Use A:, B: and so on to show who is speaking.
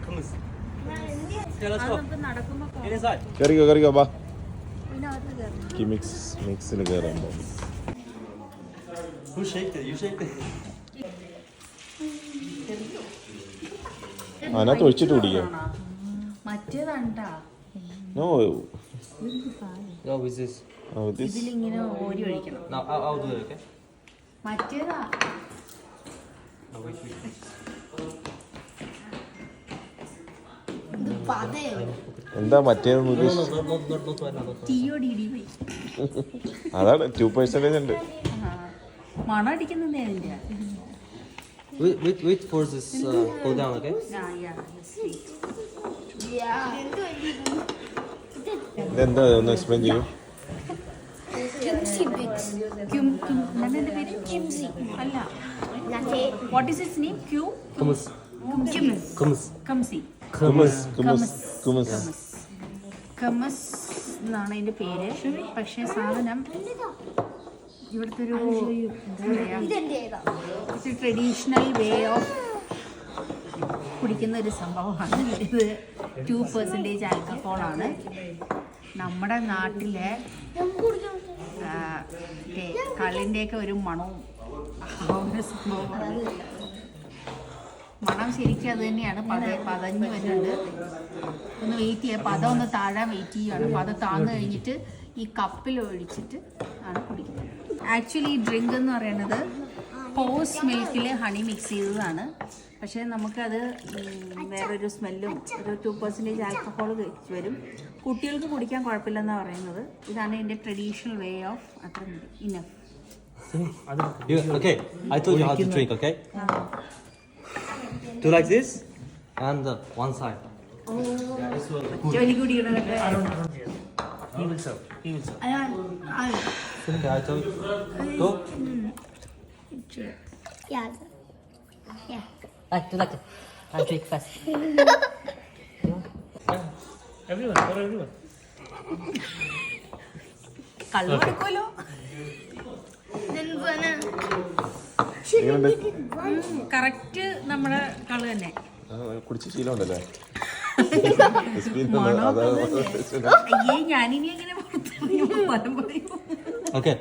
A: Kırmızı. Let's go.
B: കയറിക്കോ ബാ. മിക്സിൽ കയറാൻ പോകും.
A: You shake it.
B: അതിനകത്ത് ഒഴിച്ചിട്ട് കുടിക്കാം. No.
A: Go with this.
C: ഇതിലിങ്ങനെ ഓരി ഒഴിക്കണം.
A: Now I'll do it, okay?
C: മറ്റേതാ.
A: No, wait.
B: എന്താ മറ്റേന്ന്
A: No.
B: അതാണ് 2% ഉണ്ട്.
C: മണം അടിക്കുന്നതേ അതിന്റെ.
A: Wait for this cool down, okay?
B: ഇതെന്താ ഒന്ന് എക്സ്പ്ലെയിൻ ചെയ്യൂ.
C: അല്ല. What is its name?
A: Hummus.
C: കമസ് എന്നാണ് അതിന്റെ പേര്. പക്ഷേ സാധനം ഇവിടുത്തെ ഒരു ട്രഡീഷണൽ വേ ഓഫ് കുടിക്കുന്ന ഒരു സംഭവമാണ്. ഇത് 2% ആൽക്കഹോളാണ്. നമ്മുടെ നാട്ടിലെ കള്ളിൻ്റെയൊക്കെ ഒരു മണവും ഒരു സംഭവമാണ്. മണം ശരിക്കും അത് തന്നെയാണ്. പതഞ്ഞ് വരുന്നുണ്ട്. ഒന്ന് വെയിറ്റ് ചെയ്യുക. പദം ഒന്ന് താഴാൻ വെയിറ്റ് ചെയ്യുകയാണ്. പദം താഴ്ന്നു കഴിഞ്ഞിട്ട് ഈ കപ്പിൽ ഒഴിച്ചിട്ട് ആണ് കുടിക്കുന്നത്. ആക്ച്വലി ഈ ഡ്രിങ്ക് എന്ന് പറയുന്നത് ഹോസ് മിൽക്കിൽ ഹണി മിക്സ് ചെയ്തതാണ്. പക്ഷേ നമുക്കത് വേറൊരു സ്മെല്ലും ഒരു 2% ആൽക്കഹോൾ വരും. കുട്ടികൾക്ക് കുടിക്കാൻ കുഴപ്പമില്ലെന്നാണ് പറയുന്നത്. ഇതാണ് എൻ്റെ ട്രഡീഷണൽ വേ ഓഫ് അത്ര enough.
A: Okay, I told you how to drink, okay? Do like this and one side.
C: ജോലി കുടിക്കണം.
A: He will serve. Okay, I told you. Go.
D: Yeah. Like it. I'll drink first.
A: Everyone, for everyone.
C: കള്ളു കൊടുക്കുമല്ലോ. Correct നമ്മുടെ കള് തന്നെ.
B: കുടിച്ച ശീലം ഉണ്ടല്ലേ.
C: അയ്യേ ഞാനിനി എങ്ങനെ പുറത്തു പറയും.
A: Okay.